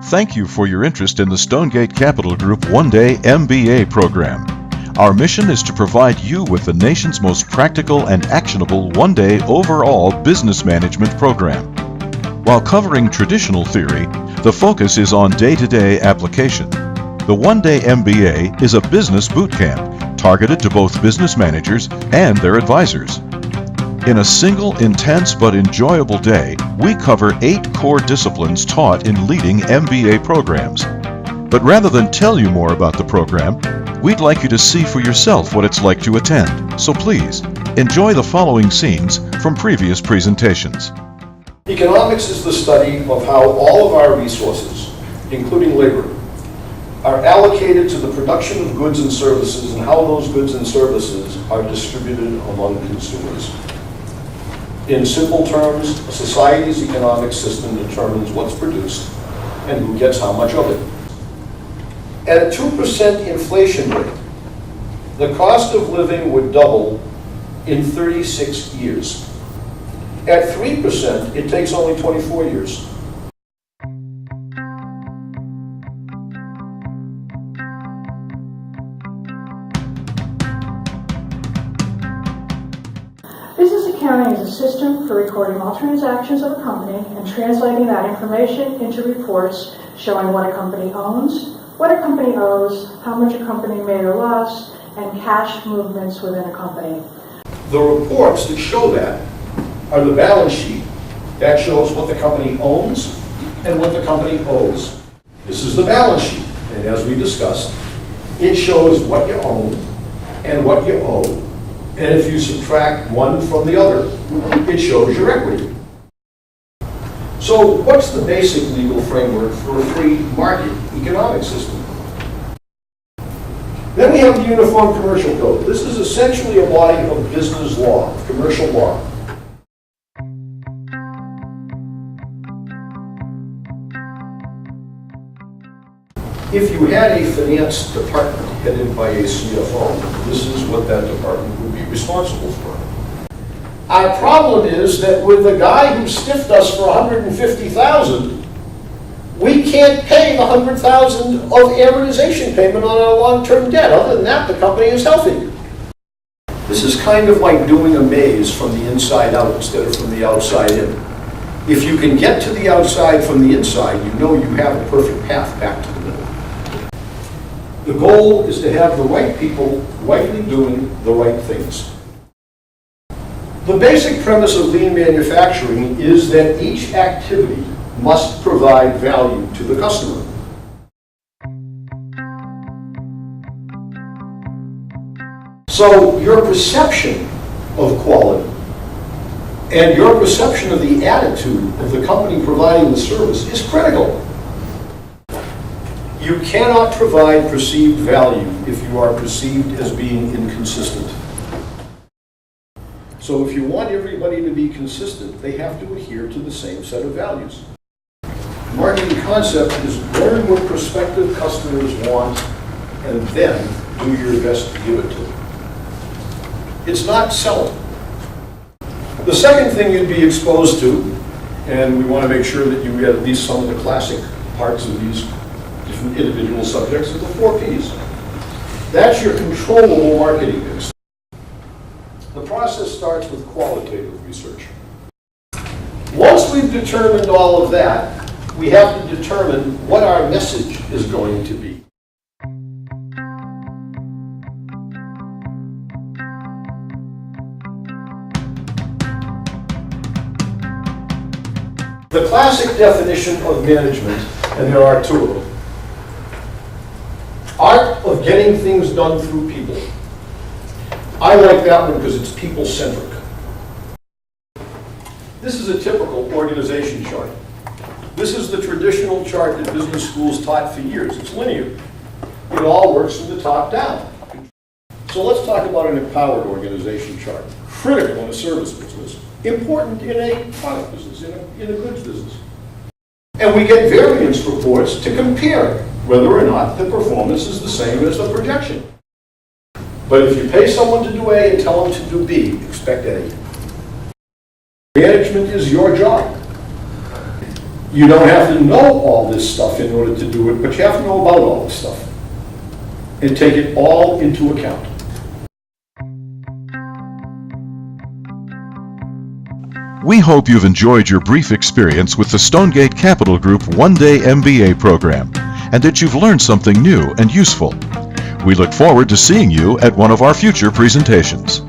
Thank you for your interest in the StoneGate Capital Group one-day MBA program. Our mission is to provide you with the nation's most practical and actionable one-day overall business management program. While covering traditional theory, the focus is on day-to-day application. The one-day MBA is a business boot camp targeted to both business managers and their advisors. In a single, intense but enjoyable day, we cover 8 core disciplines taught in leading MBA programs. But rather than tell you more about the program, we'd like you to see for yourself what it's like to attend. So please, enjoy the following scenes from previous presentations. Economics is the study of how all of our resources, including labor, are allocated to the production of goods and services and how those goods and services are distributed among consumers. In simple terms, a society's economic system determines what's produced and who gets how much of it. At a 2% inflation rate, the cost of living would double in 36 years. At 3%, it takes only 24 years. Business accounting is a system for recording all transactions of a company and translating that information into reports showing what a company owns, what a company owes, how much a company made or lost, and cash movements within a company. The reports that show that are the balance sheet that shows what the company owns and what the company owes. This is the balance sheet, and as we discussed, it shows what you own and what you owe. And if you subtract one from the other, it shows your equity. So what's the basic legal framework for a free market economic system? Then we have the Uniform Commercial Code. This is essentially a body of business law, commercial law. If you had a finance department headed by a CFO, this is what that department would be responsible for. Our problem is that with the guy who stiffed us for $150,000, we can't pay the $100,000 of amortization payment on our long-term debt. Other than that, the company is healthy. This is kind of like doing a maze from the inside out instead of from the outside in. If you can get to the outside from the inside, you know you have a perfect path back to the middle. The goal is to have the right people rightly doing the right things. The basic premise of lean manufacturing is that each activity must provide value to the customer. So your perception of quality and your perception of the attitude of the company providing the service is critical. You cannot provide perceived value if you are perceived as being inconsistent. So if you want everybody to be consistent, they have to adhere to the same set of values. Marketing concept is learn what prospective customers want and then do your best to give it to them. It's not selling. The second thing you'd be exposed to, and we want to make sure that you get at least some of the classic parts of these different individual subjects, are the 4 Ps. That's your controllable marketing mix. The process starts with qualitative research. Once we've determined all of that, we have to determine what our message is going to be. The classic definition of management, and there are 2 of them. Art of getting things done through people. I like that one because it's people-centric. This is a typical organization chart. This is the traditional chart that business schools taught for years. It's linear. It all works from the top down. So let's talk about an empowered organization chart. Critical in a service business, important in a product business, in a goods business. And we get variance reports to compare whether or not the performance is the same as the projection. But if you pay someone to do A and tell them to do B, expect A. Management is your job. You don't have to know all this stuff in order to do it, but you have to know about all this stuff and take it all into account. We hope you've enjoyed your brief experience with the StoneGate Capital Group one-day MBA program and that you've learned something new and useful. We look forward to seeing you at one of our future presentations.